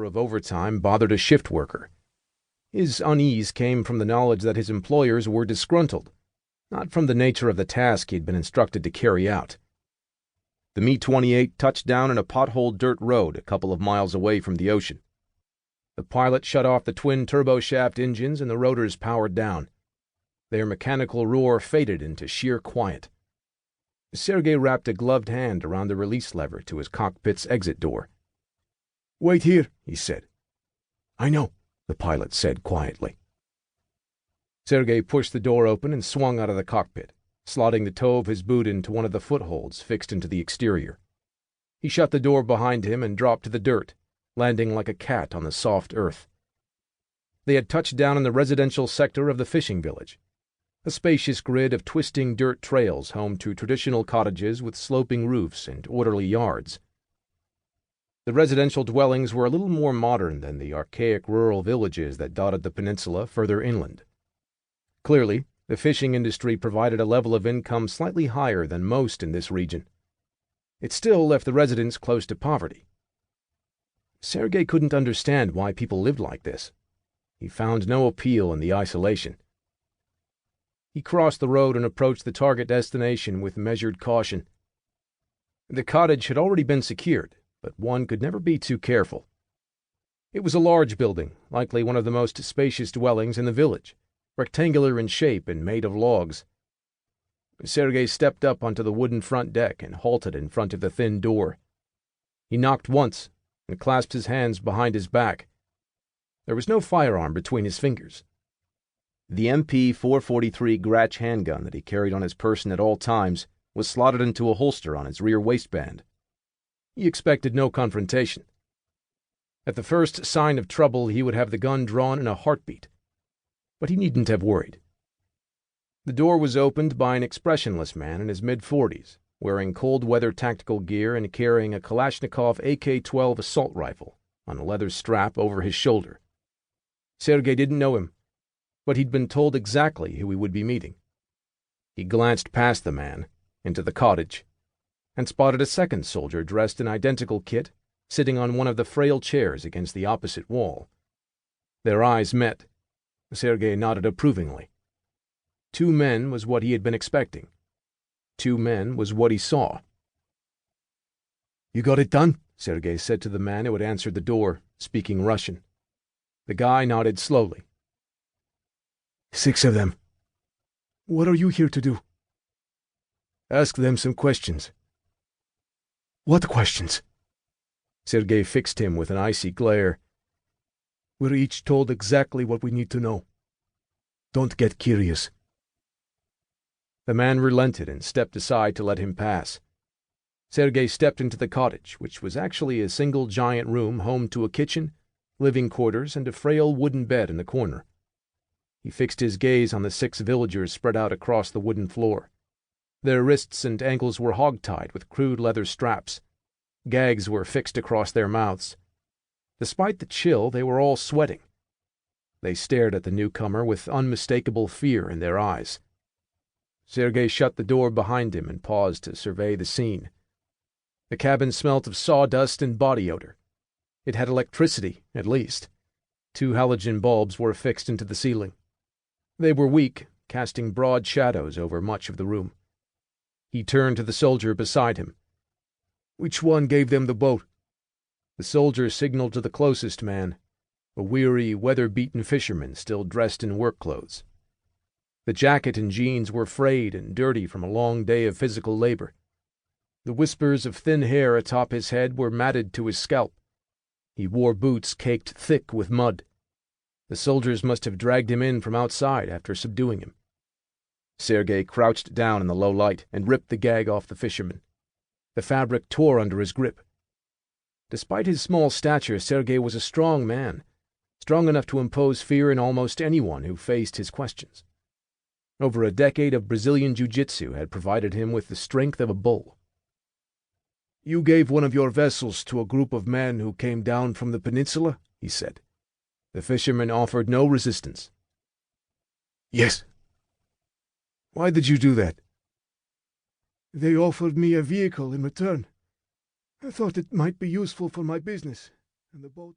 hour of overtime bothered a shift worker. His unease came from the knowledge that his employers were disgruntled, not from the nature of the task he'd been instructed to carry out. The Mi-28 touched down in a potholed dirt road a couple of miles away from the ocean. The pilot shut off the twin turboshaft engines and the rotors powered down. Their mechanical roar faded into sheer quiet. Sergei wrapped a gloved hand around the release lever to his cockpit's exit door. "Wait here," he said. "I know," the pilot said quietly. Sergei pushed the door open and swung out of the cockpit, slotting the toe of his boot into one of the footholds fixed into the exterior. He shut the door behind him and dropped to the dirt, landing like a cat on the soft earth. They had touched down in the residential sector of the fishing village, a spacious grid of twisting dirt trails home to traditional cottages with sloping roofs and orderly yards. The residential dwellings were a little more modern than the archaic rural villages that dotted the peninsula further inland. Clearly, the fishing industry provided a level of income slightly higher than most in this region. It still left the residents close to poverty. Sergei couldn't understand why people lived like this. He found no appeal in the isolation. He crossed the road and approached the target destination with measured caution. The cottage had already been secured, but one could never be too careful. It was a large building, likely one of the most spacious dwellings in the village, rectangular in shape and made of logs. Sergei stepped up onto the wooden front deck and halted in front of the thin door. He knocked once and clasped his hands behind his back. There was no firearm between his fingers. The MP-443 Gratch handgun that he carried on his person at all times was slotted into a holster on his rear waistband. He expected no confrontation. At the first sign of trouble, he would have the gun drawn in a heartbeat. But he needn't have worried. The door was opened by an expressionless man in his mid-40s, wearing cold-weather tactical gear and carrying a Kalashnikov AK-12 assault rifle on a leather strap over his shoulder. Sergei didn't know him, but he'd been told exactly who he would be meeting. He glanced past the man, into the cottage, and spotted a second soldier dressed in identical kit, sitting on one of the frail chairs against the opposite wall. Their eyes met. Sergei nodded approvingly. 2 men was what he had been expecting. 2 men was what he saw. "You got it done?" Sergei said to the man who had answered the door, speaking Russian. The guy nodded slowly. 6 of them. What are you here to do? Ask them some questions. What questions? Sergei fixed him with an icy glare. We're each told exactly what we need to know. Don't get curious. The man relented and stepped aside to let him pass. Sergei stepped into the cottage, which was actually a single giant room home to a kitchen, living quarters, and a frail wooden bed in the corner. He fixed his gaze on the 6 villagers spread out across the wooden floor. Their wrists and ankles were hog-tied with crude leather straps. Gags were fixed across their mouths. Despite the chill, they were all sweating. They stared at the newcomer with unmistakable fear in their eyes. Sergei shut the door behind him and paused to survey the scene. The cabin smelt of sawdust and body odor. It had electricity, at least. 2 halogen bulbs were affixed into the ceiling. They were weak, casting broad shadows over much of the room. He turned to the soldier beside him. Which one gave them the boat? The soldier signaled to the closest man, a weary, weather-beaten fisherman still dressed in work clothes. The jacket and jeans were frayed and dirty from a long day of physical labor. The whispers of thin hair atop his head were matted to his scalp. He wore boots caked thick with mud. The soldiers must have dragged him in from outside after subduing him. Sergei crouched down in the low light and ripped the gag off the fisherman. The fabric tore under his grip. Despite his small stature, Sergei was a strong man, strong enough to impose fear in almost anyone who faced his questions. Over a decade of Brazilian jiu-jitsu had provided him with the strength of a bull. You gave one of your vessels to a group of men who came down from the peninsula, he said. The fisherman offered no resistance. Yes. Why did you do that? They offered me a vehicle in return. I thought it might be useful for my business, and the boat was...